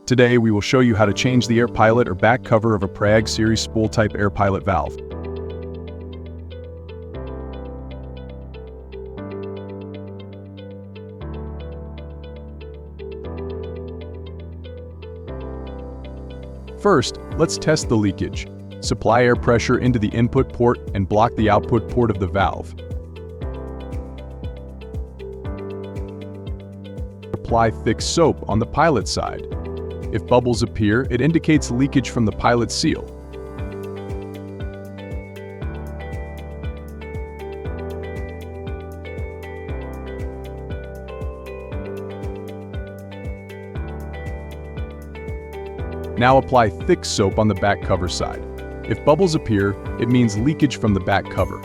Today, we will show you how to change the air pilot or back cover of a Prague Series spool-type air pilot valve. First, let's test the leakage. Supply air pressure into the input port and block the output port of the valve. Apply thick soap on the pilot side. If bubbles appear, it indicates leakage from the pilot seal. Now apply thick soap on the back cover side. If bubbles appear, it means leakage from the back cover.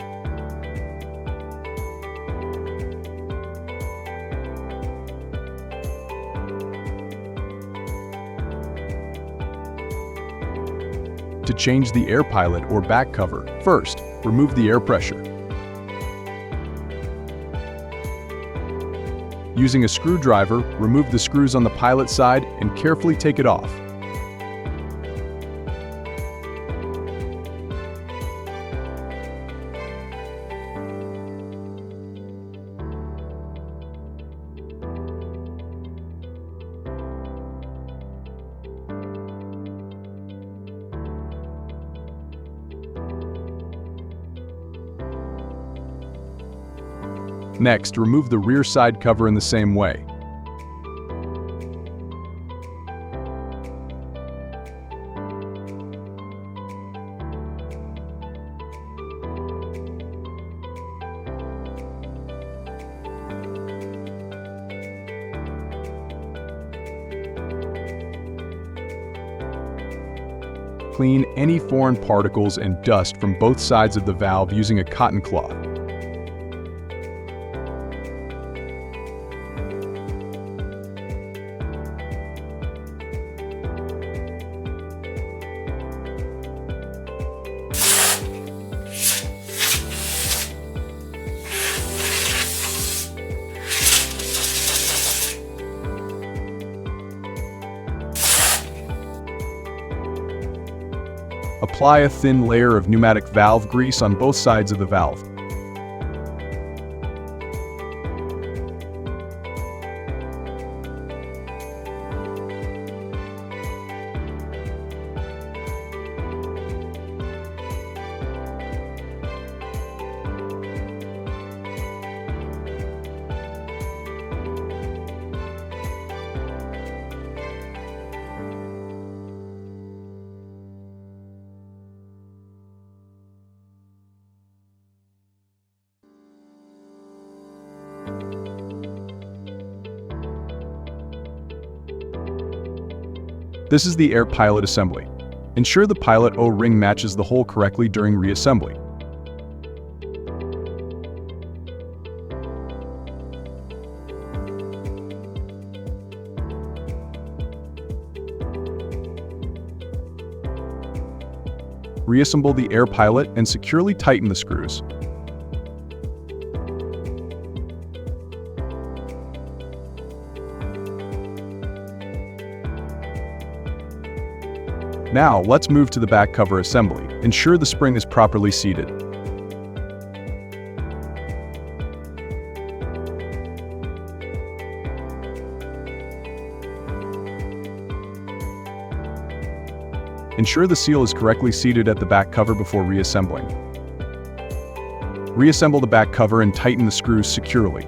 To change the air pilot or back cover, first, remove the air pressure. Using a screwdriver, remove the screws on the pilot side and carefully take it off. Next, remove the rear side cover in the same way. Clean any foreign particles and dust from both sides of the valve using a cotton cloth. Apply a thin layer of pneumatic valve grease on both sides of the valve. This is the air pilot assembly. Ensure the pilot O-ring matches the hole correctly during reassembly. Reassemble the air pilot and securely tighten the screws. Now, let's move to the back cover assembly. Ensure the spring is properly seated. Ensure the seal is correctly seated at the back cover before reassembling. Reassemble the back cover and tighten the screws securely.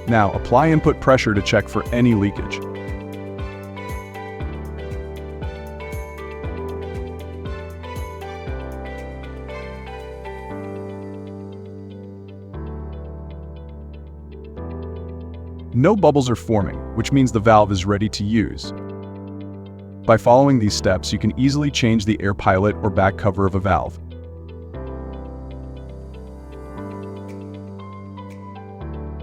Now, apply input pressure to check for any leakage. No bubbles are forming, which means the valve is ready to use. By following these steps, you can easily change the air pilot or back cover of a valve.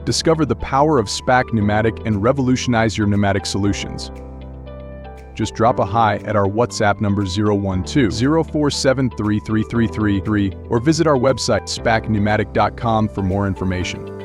Discover the power of SPAC Pneumatic and revolutionize your pneumatic solutions. just drop a hi at our WhatsApp number 012-047-33333 or visit our website spacpneumatic.com for more information.